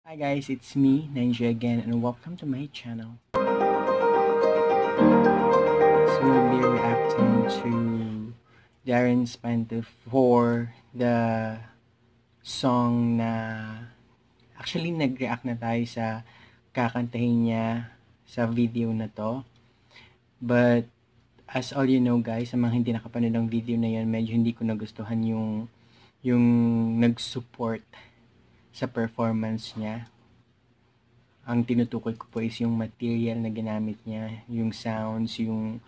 Hi guys, it's me, Ninja again, and welcome to my channel. So we'll be reacting to Darren Spanta for the song na actually nag-react na tayo sa kakantahin niya sa video na to. But as all you know guys, sa mga hindi nakapanood ng video na yan, medyo hindi ko nagustuhan yung nag-support sa performance niya. Ang tinutukoy ko po is yung material na ginamit niya, yung sounds, yung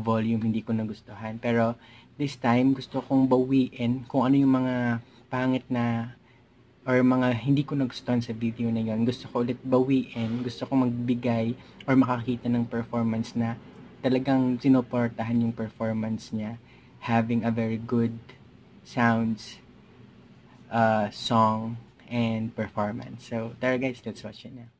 volume, hindi ko nagustuhan. Pero this time, gusto kong bawiin kung ano yung mga pangit na or mga hindi ko nagustuhan sa video na yon. Gusto ko ulit bawiin, gusto ko magbigay or makakita ng performance na talagang sinuportahan yung performance niya, having a very good sounds, song, and performance. So, tara guys, let's watch it now.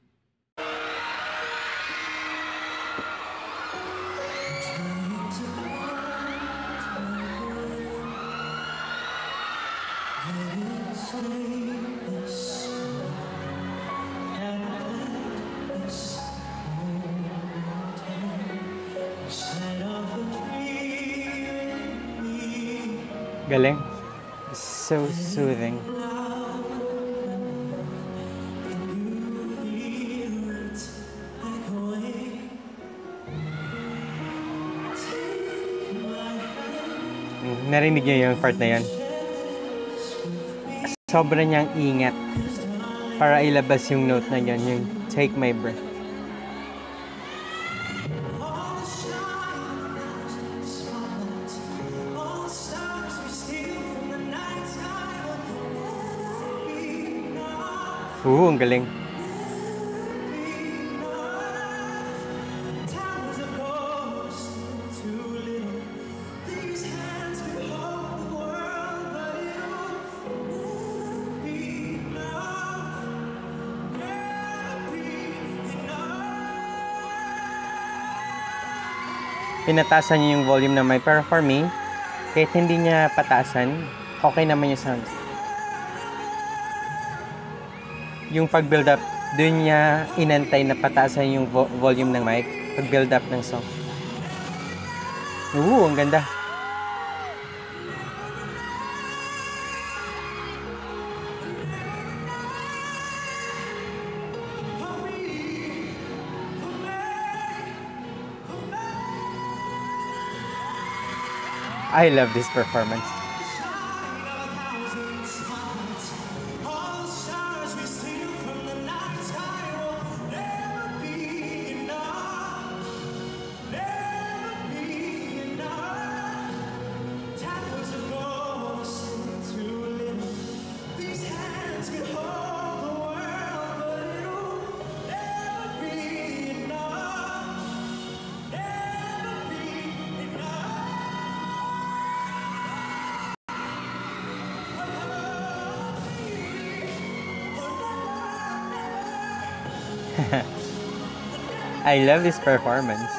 Galing. So soothing. Narinig niyo yung part na yan? Sobra niyang ingat para ilabas yung note na yan, yung take my breath. Ang galing. Pinatasan niya yung volume na may, pero for me, kahit hindi niya pataasan, okay naman yung sound. Yung pag-build up, dun niya inantay na pataasan yung volume ng mic, pag-build up ng song. Ang ganda. I love this performance. I love this performance.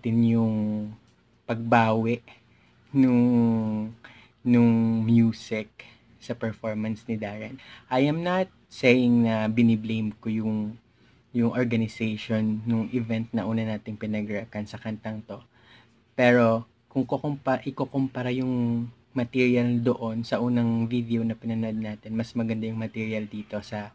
Yung pagbawi nung music sa performance ni Darren. I am not saying na biniblame ko yung organization nung event na una nating pinag-react sa kantang to. Pero kung ikukumpara yung material doon sa unang video na pinanood natin, mas maganda yung material dito sa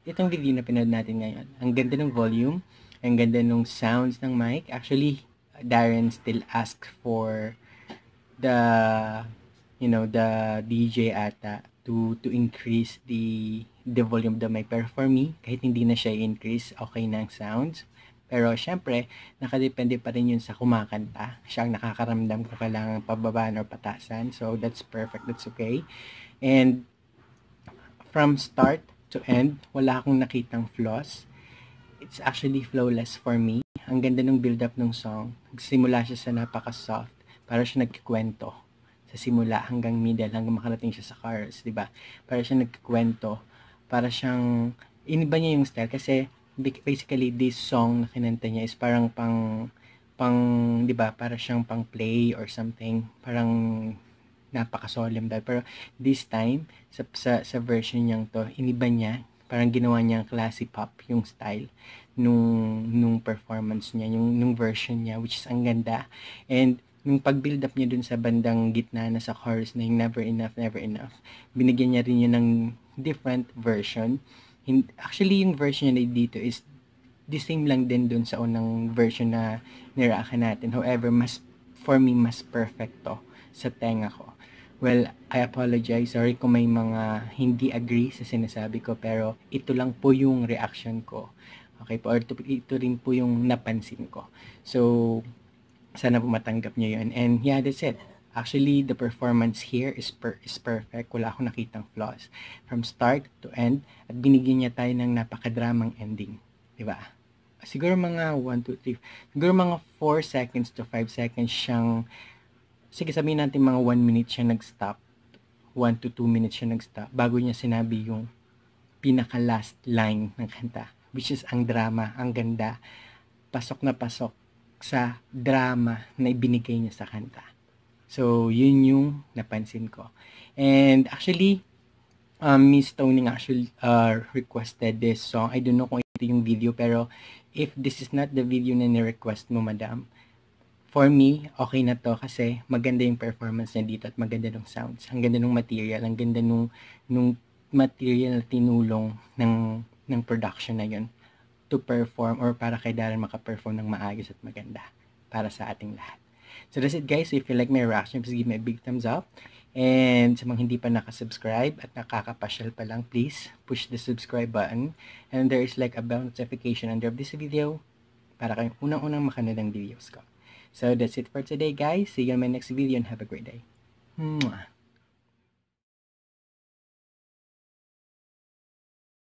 itong video na pinanood natin ngayon. Ang ganda ng volume, ang ganda ng sounds ng mic. Actually, Darren still asked for the DJ ata to increase the volume of the mic. Pero for me, kahit hindi na siya increase, okay na ang sounds. Pero syempre, nakadepende pa rin yun sa kumakanta. Siya ang nakakaramdam kung kailangan pababaan or patasan. So that's perfect, that's okay. And from start to end, wala akong nakitang flaws. It's actually flawless for me. Ang ganda ng build-up ng song. Nagsimula siya sa napaka-soft. Para siya nagkikwento. Sa simula hanggang middle, hanggang makarating siya sa chorus, di ba? Para siya nagkikwento. Para siyang, iniba niya yung style. Kasi, basically, this song na kinanta niya is parang di ba? Para siyang pang play or something. Parang, napaka-solemn dahil. Pero, this time, sa version niyang to, iniba niya. Parang ginawa niyang classy pop yung style nung performance niya, nung version niya, which is ang ganda. And nung pag-build up niya dun sa bandang gitna na sa chorus na yung never enough, binigyan niya rin yun ng different version. Actually, yung version niya dito is the same lang din dun sa unang version na niraakan natin. However, for me, mas perfect to sa tenga ko. Well, I apologize. Sorry kung may mga hindi agree sa sinasabi ko, pero ito lang po yung reaction ko. Okay po, or ito rin po yung napansin ko. So, sana po matanggap nyo yun. And yeah, that's it. Actually, the performance here is perfect. Wala akong nakitang flaws. From start to end, at binigyan niya tayo ng napakadramang ending. Diba? Siguro mga 1, 2, 3, siguro mga 4 seconds to 5 seconds siyang, sige sabihin natin mga 1 minute siya nag-stop, 1 to 2 minutes siya nag-stop, bago niya sinabi yung pinaka-last line ng kanta, which is ang drama, ang ganda, pasok na pasok sa drama na ibinigay niya sa kanta. So, yun yung napansin ko. And actually, Miss Tony actually requested this song. I don't know kung ito yung video, pero if this is not the video na ni-request mo, madam, for me, okay na to kasi maganda yung performance niya dito at maganda ng sounds. Ang ganda ng material, ang ganda nung material na tinulong ng production na yun to perform or para kay Darren makaperform ng maayos at maganda para sa ating lahat. So that's it guys. So if you like my reaction, please give me a big thumbs up. And sa mga hindi pa nakasubscribe at nakakapasyal pa lang, please push the subscribe button. And there is like a bell notification under this video para kayong unang-unang makanood ng videos ko. So that's it for today guys. See you on my next video and have a great day. Mwah!